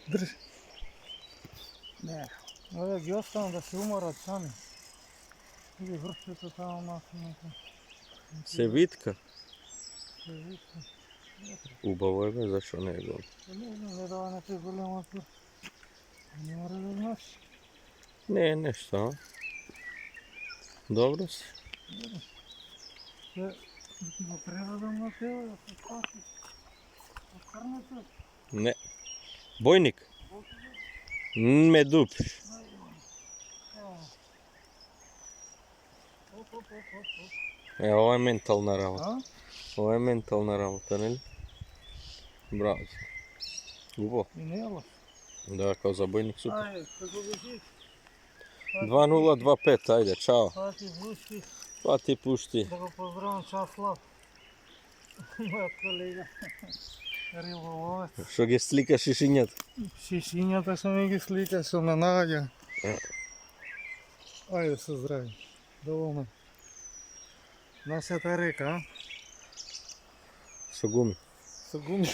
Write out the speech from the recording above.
Држ. Не, овие ги оставам да се уморат сами. Иди вршето тамо максимум. Се витка. Се витка. Убаво е, бе, зашо не е гол? Не знам, не дава некој голем отпор. Не мора да знаеш. Не е нешто, а? Добро си. Се го преведам на тебе да се спаси. Открнете. Не. Бојник? Ме дупиш. Е, ова е ментална работа. А? Ова е ментална работа, нели? Браво. Убаво. И не е лош. Да, као за бојник супер. Ајде, како бежиш? 2025, ајде, чао. Па ти пушти, Па ти пушти. да го поздравам Часлав. Мојот колега. Риболовец. Што ги слика шишињата? Шишињата што ми ги слика, што ме наѓа. Ајде се здрави. Доволно. Нашата река, а? Со гуми. Со гуми.